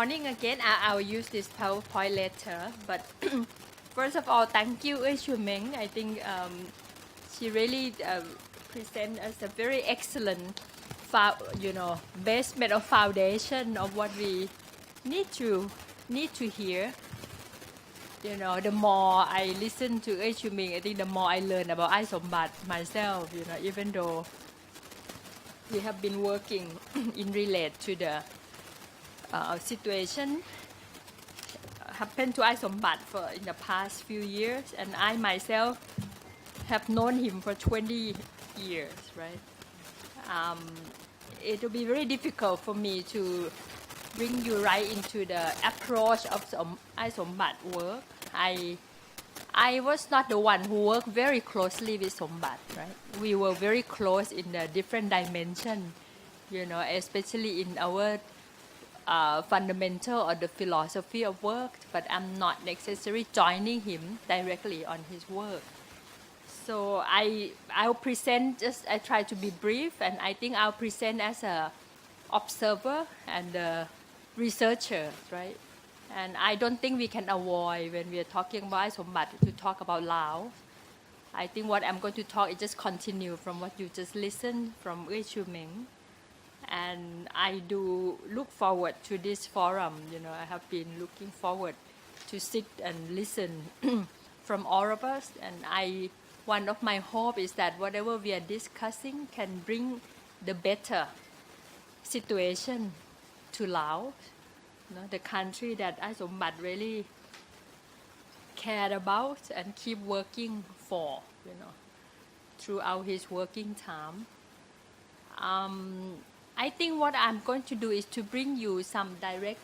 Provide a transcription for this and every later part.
morning again. I'll use this PowerPoint later. But first of all, thank you, Chu Meng. I think she really present us a very excellent, basement or foundation of what we need to hear. The more I listen to Chu Meng, I think the more I learn about Sombath myself. Even though we have been working in relate to the situation happened to Sombath for in the past few years, and I myself have known him for 20 years, right? It will be very difficult for me to bring you right into the approach of Sombath work. I was not the one who worked very closely with Sombath, right? We were very close in the different dimension, especially in our fundamental or the philosophy of work, but I'm not necessarily joining him directly on his work. So I'll present, I try to be brief, and I think I'll present as a observer and a researcher, right? And I don't think we can avoid, when we are talking about Sombath, to talk about Laos. I think what I'm going to talk is just continue from what you just listened from Chu Meng. And I do look forward to this forum. I have been looking forward to sit and listen from all of us. And one of my hope is that whatever we are discussing can bring the better situation to Laos, the country that Sombath really cared about and keep working for, throughout his working time. I think what I'm going to do is to bring you some direct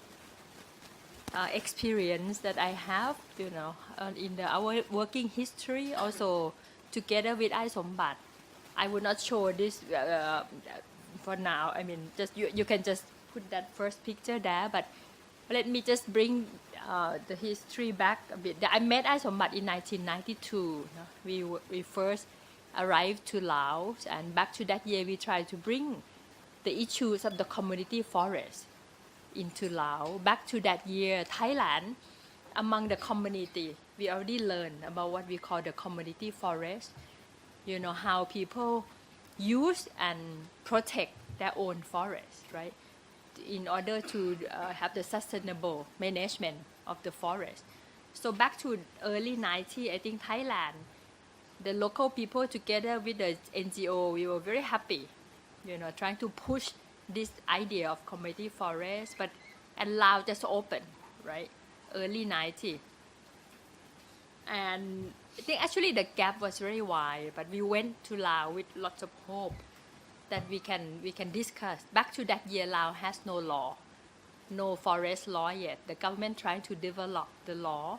experience that I have, in our working history, also together with Sombath. I will not show this for now. I mean, just you can just put that first picture there, but let me just bring the history back a bit. I met Sombath in 1992. We first arrived to Laos, and back to that year we tried to bring the issues of the community forest into Laos. Back to that year, Thailand, among the community, we already learned about what we call the community forest. How people use and protect their own forest, right? In order to have the sustainable management of the forest. So back to early 90s, I think Thailand, the local people together with the NGO, we were very happy, trying to push this idea of community forest, and Laos just opened, right? Early 90s. And I think actually the gap was very wide, but we went to Laos with lots of hope that we can discuss. Back to that year, Laos has no law, no forest law yet. The government trying to develop the law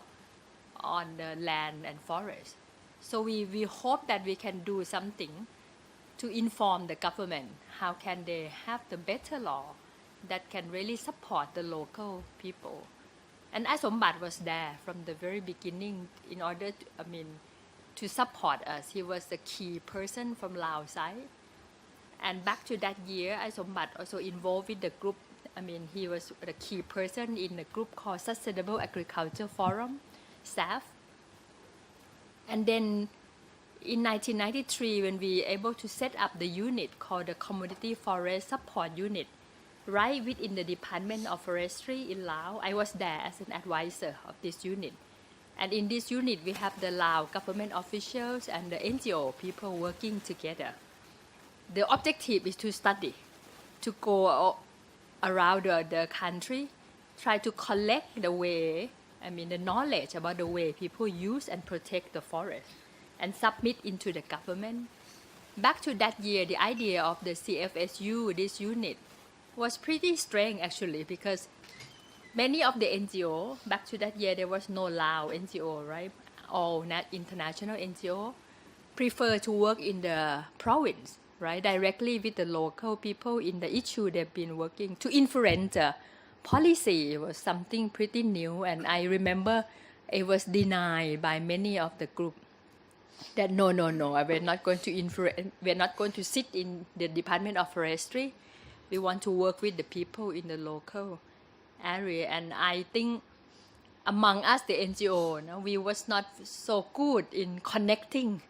on the land and forest. So we hope that we can do something to inform the government. How can they have the better law that can really support the local people? And Sombath was there from the very beginning in order to support us. He was the key person from Laos side. And back to that year, Sombath also involved with the group. He was the key person in the group called Sustainable Agriculture Forum, SAF. And then in 1993, when we were able to set up the unit called the Community Forest Support Unit, right within the Department of Forestry in Laos, I was there as an advisor of this unit. And in this unit, we have the Lao government officials and the NGO people working together. The objective is to study, to go around the country, try to collect the way, the knowledge about the way people use and protect the forest, and submit into the government. Back to that year, the idea of the CFSU, this unit, was pretty strange actually, because many of the NGO, back to that year there was no Lao NGO, right? All international NGO prefer to work in the province, right? Directly with the local people in the issue they've been working. To influence the policy was something pretty new, and I remember it was denied by many of the group. That no, we're not going to influence, we're not going to sit in the Department of Forestry. We want to work with the people in the local. area, and I think among us, the NGO, we was not so good in connecting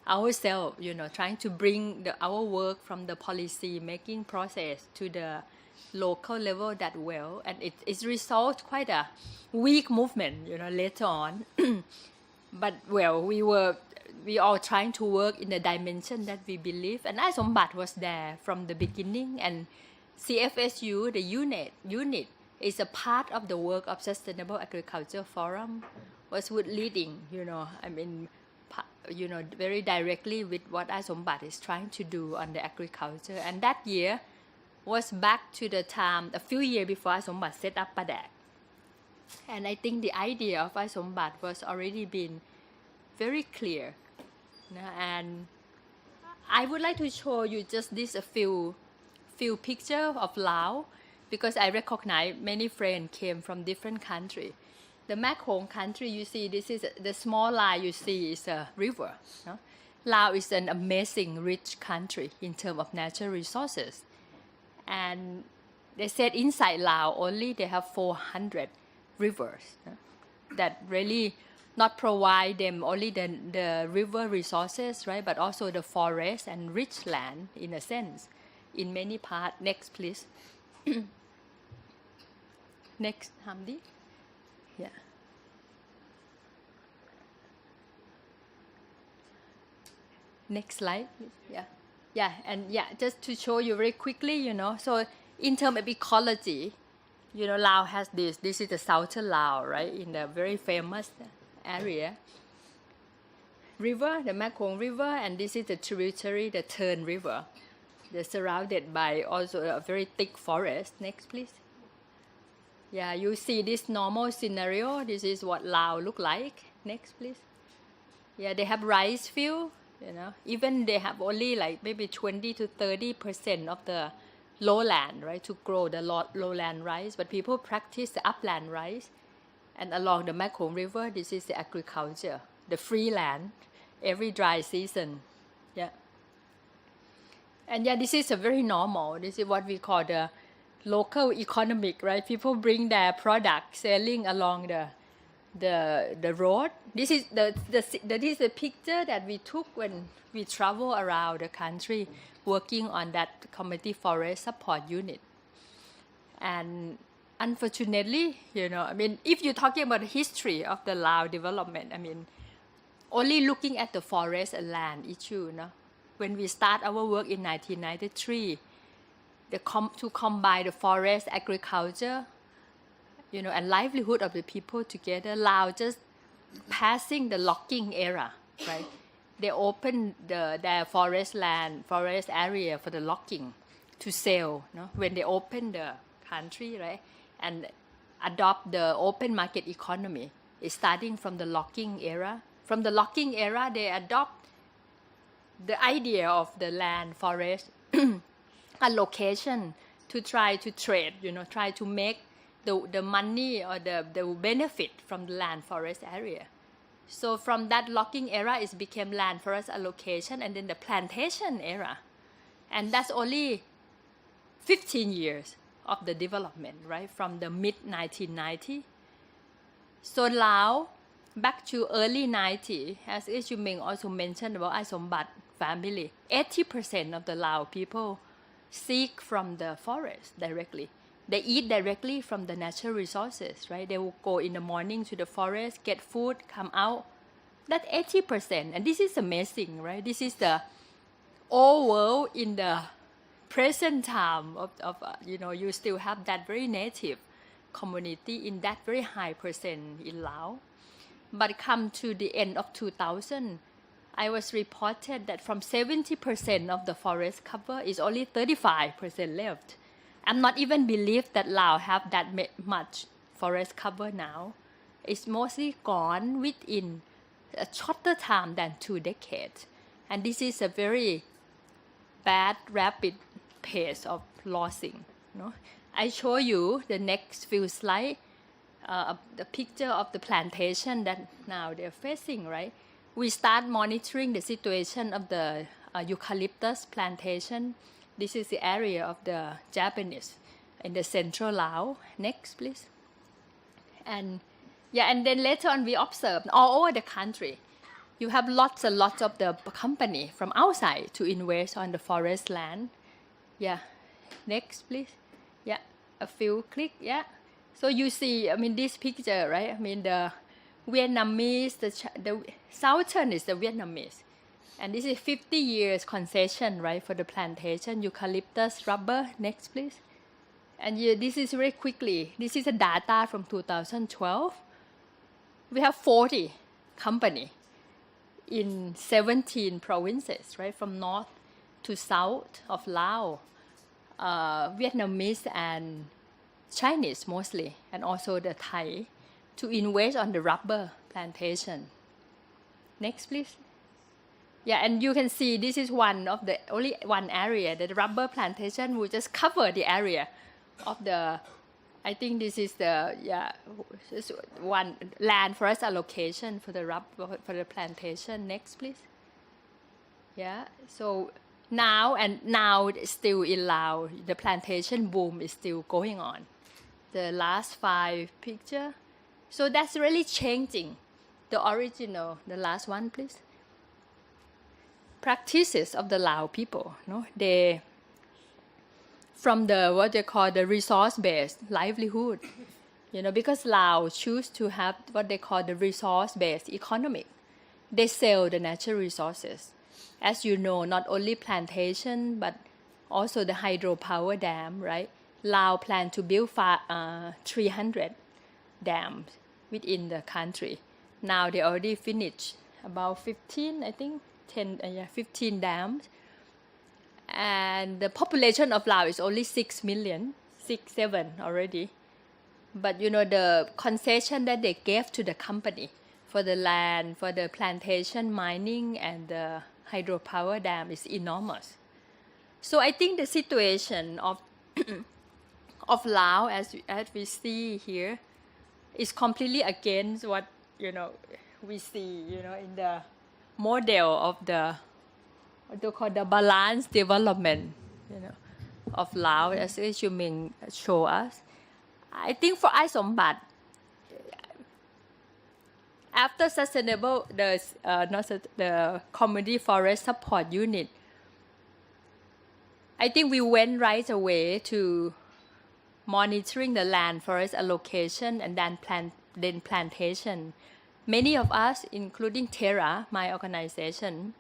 ourselves, trying to bring our work from the policy making process to the local level that well, and it results quite a weak movement, later on. But well, we all trying to work in the dimension that we believe, and I Sombath was there from the beginning, and CFSU, the unit is a part of the work of Sustainable Agriculture Forum, was leading, very directly with what I Sombath is trying to do on the agriculture. And that year was back to the time, a few years before I Sombath set up Padak. And I think the idea of I Sombath was already been very clear. And I would like to show you just this a few pictures of Laos, because I recognize many friends came from different countries. The Mekong country, you see, this is the small line you see is a river. Laos is an amazing rich country in terms of natural resources. And they said inside Laos only they have 400 rivers that really not provide them only the river resources, right, but also the forest and rich land in a sense in many parts. Next, please. Next, Hamdi. Yeah. Next slide. Yeah, and just to show you very quickly, so in terms of ecology, Laos has this. This is the southern Laos, right, in the very famous area. River, the Mekong River, and this is the tributary, the Tern River. They're surrounded by also a very thick forest. Next, please. Yeah, you see this normal scenario. This is what Laos look like. Next, please. Yeah, they have rice field. Even they have only like maybe 20 to 30% of the lowland, right, to grow the lowland rice. But people practice the upland rice. And along the Mekong River, this is the agriculture, the free land, every dry season. Yeah. And this is a very normal. This is what we call the local economic, right? People bring their product selling along the road. This is the picture that we took when we travel around the country working on that community forest support unit. And unfortunately, if you're talking about the history of the Lao development, only looking at the forest and land issue, when we start our work in 1993, to combine the forest, agriculture, and livelihood of the people together, Lao just passing the logging era, right? They opened their forest area for the logging to sell, when they opened the country, right? And adopt the open market economy. It's starting from the logging era. From the logging era, they adopt the idea of the land forest allocation to try to trade, try to make the money or the benefit from the land forest area. So from that logging era, it became land forest allocation, and then the plantation era. And that's only 15 years of the development, right, from the mid-1990. So Laos, back to early 90, as you Ming also mentioned about I Sombath family, 80% of the Lao people seek from the forest directly. They eat directly from the natural resources, right? They will go in the morning to the forest, get food, come out. That's 80%. And this is amazing, right? This is the old world in the present time of you still have that very native community in that very high percent in Laos. But come to the end of 2000, I was reported that from 70% of the forest cover is only 35% left. I'm not even believe that Laos have that much forest cover now. It's mostly gone within a shorter time than 2 decades. And this is a very bad, rapid pace of losing. I show you the next few slides, the picture of the plantation that now they're facing, right? We start monitoring the situation of the eucalyptus plantation. This is the area of the Japanese in the central Laos. Next, please. And and then later on we observed all over the country, you have lots and lots of the company from outside to invest on the forest land. Next, please. A few click. So you see, this picture, right? The Vietnamese, the southern is the Vietnamese. And this is 50 years concession, right, for the plantation, eucalyptus, rubber. Next, please. And this is very quickly. This is a data from 2012. We have 40 company in 17 provinces, right, from north to south of Laos, Vietnamese and Chinese mostly, and also the Thai, to invest on the rubber plantation. Next, please. And you can see this is only one area. The rubber plantation will just cover the area of the, I think this is the, this one land forest allocation for the rubber, for the plantation. Next, please. So now still in Laos, the plantation boom is still going on. The last 5 picture. So that's really changing the original, the last one, please. Practices of the Lao people, they, from the what they call the resource-based livelihood, because Lao choose to have what they call the resource-based economy. They sell the natural resources. As you know, not only plantation, but also the hydropower dam, right? Lao plan to build 300 dams within the country. Now they already finished about 15, I think, 15 dams. And the population of Laos is only 6 million, 7 already. But the concession that they gave to the company for the land, for the plantation mining and the hydropower dam is enormous. So I think the situation of of Laos, as we see here, is completely against what we see in the model of the what they call the balanced development of Laos, as you may show us. I think for Sombath, after sustainable the community forest support unit, I think we went right away to monitoring the land forest allocation and then plantation. Many of us, including Terra, my organization,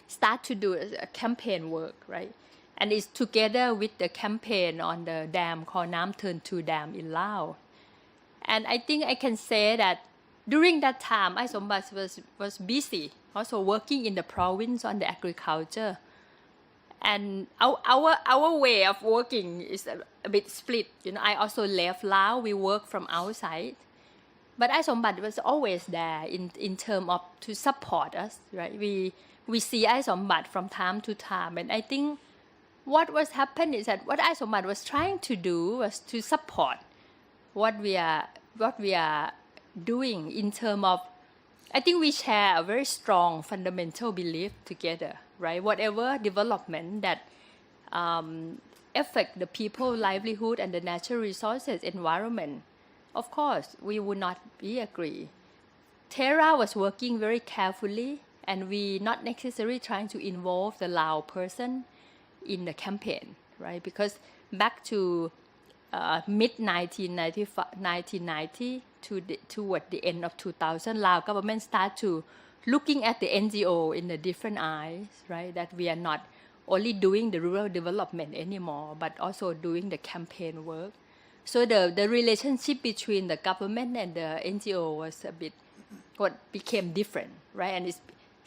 start to do a campaign work, right? And it's together with the campaign on the dam called Nam Turn 2 Dam in Laos. And I think I can say that during that time, Sombath was busy, also working in the province on the agriculture. And our way of working is a bit split. I also left Laos. We work from outside. But Sombath was always there in terms of to support us, right? We see Sombath from time to time. And I think what was happening is that what Sombath was trying to do was to support what we are doing in terms of, I think we share a very strong fundamental belief together, right? Whatever development that affect the people's livelihood and the natural resources environment, of course, we would not be agree. Terra was working very carefully, and we not necessarily trying to involve the Lao person in the campaign, right? Because back to mid-1990 toward the end of 2000, Lao government start to looking at the NGO in a different eyes, right? That we are not only doing the rural development anymore, but also doing the campaign work. So the relationship between the government and the NGO was a bit what became different, right? And it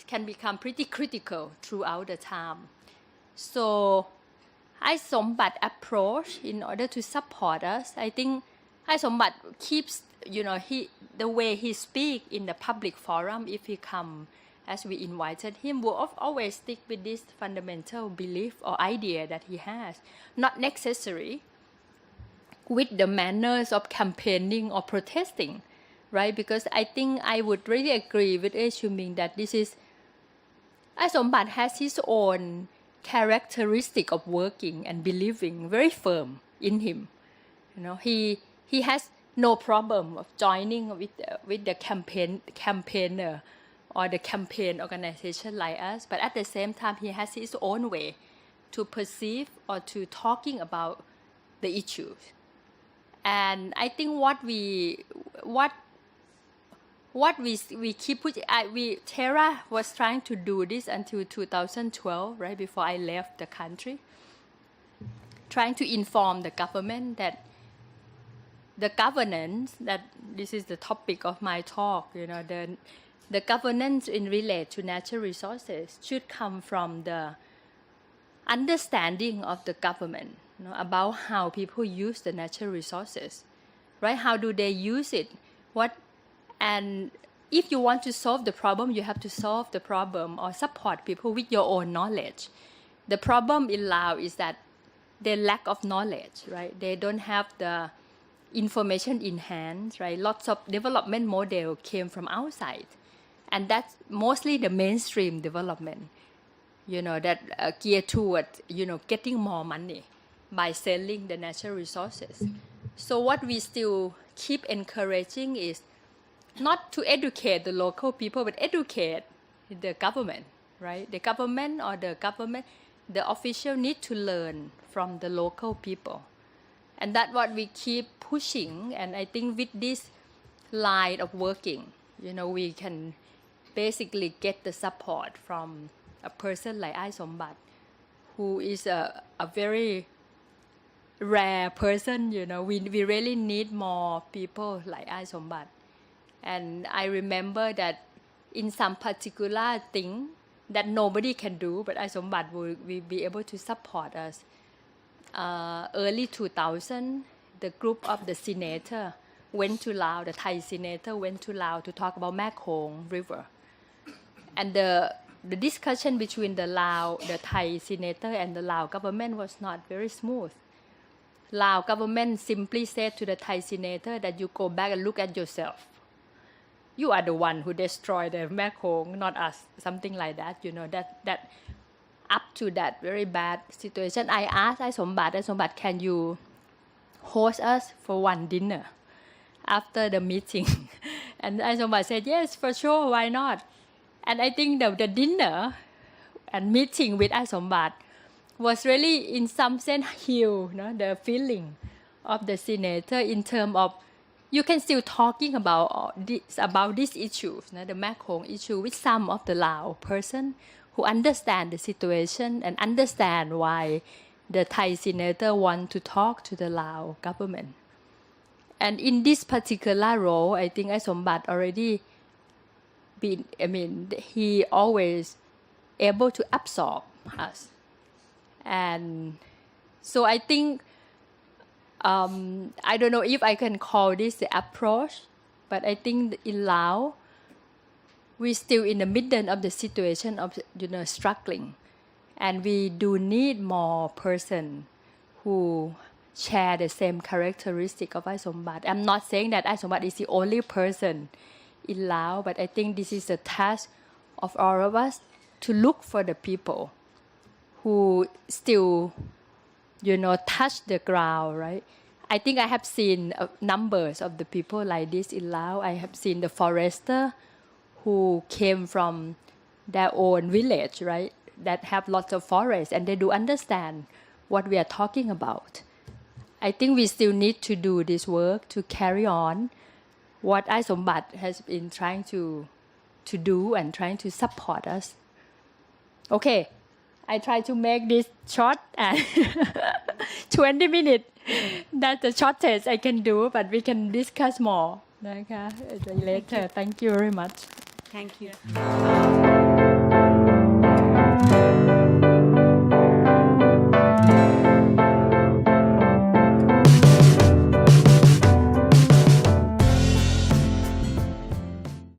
can become pretty critical throughout the time. So Sombath approach in order to support us, I think Sombath keeps, the way he speak in the public forum, if he come as we invited him, will always stick with this fundamental belief or idea that he has, not necessary with the manners of campaigning or protesting, right? Because I think I would really agree with Shuming that this is, Sombath has his own characteristic of working and believing very firm, in him. He has no problem of joining with the campaigner or the campaign organization like us, but at the same time he has his own way to perceive or to talking about the issues. And I think what we keep pushing, Tara was trying to do this until 2012, right before I left the country, trying to inform the government that the governance, that this is the topic of my talk, the governance in relation to natural resources should come from the understanding of the government, about how people use the natural resources, right? How do they use it? And if you want to solve the problem, you have to solve the problem or support people with your own knowledge. The problem in Laos is that they lack of knowledge, right? They don't have the information in hand, right? Lots of development model came from outside, and that's mostly the mainstream development, that geared toward, getting more money by selling the natural resources. So what we still keep encouraging is not to educate the local people, but educate the government, right? The government the official need to learn from the local people. And that's what we keep pushing. And I think with this line of working, we can basically get the support from a person like I Sombath, who is a very rare person. We really need more people like I Sombath. And I remember that in some particular thing that nobody can do, but I Sombath will be able to support us. Early 2000, the group of the senator went to Laos, the Thai senator went to Laos to talk about Mekong River. And the discussion between the Thai senator and the Lao government was not very smooth. Lao government simply said to the Thai senator that you go back and look at yourself. You are the one who destroyed the Mekong, not us, something like that. That up to that very bad situation, I asked I Sombath, can you host us for one dinner after the meeting? And I Sombath said, yes, for sure, why not? And I think the dinner and meeting with I Sombath was really in some sense heal the feeling of the senator in terms of you can still talking about these issues, the Mekong issue, with some of the Lao person who understand the situation and understand why the Thai senator want to talk to the Lao government. And in this particular role, I think I Sombath already he always able to absorb us. And so I think, I don't know if I can call this the approach, but I think in Laos, we're still in the middle of the situation of struggling, and we do need more person who share the same characteristic of I Sombath. I'm not saying that I Sombath is the only person in Laos, but I think this is a task of all of us to look for the people who still touch the ground, right? I think I have seen numbers of the people like this in Laos. I have seen the forester who came from their own village, right? That have lots of forests, and they do understand what we are talking about. I think we still need to do this work to carry on what I Sombath has been trying to do and trying to support us. Okay, I try to make this short and 20 minutes. That's the shortest I can do, but we can discuss more later. Thank you very much. Thank you.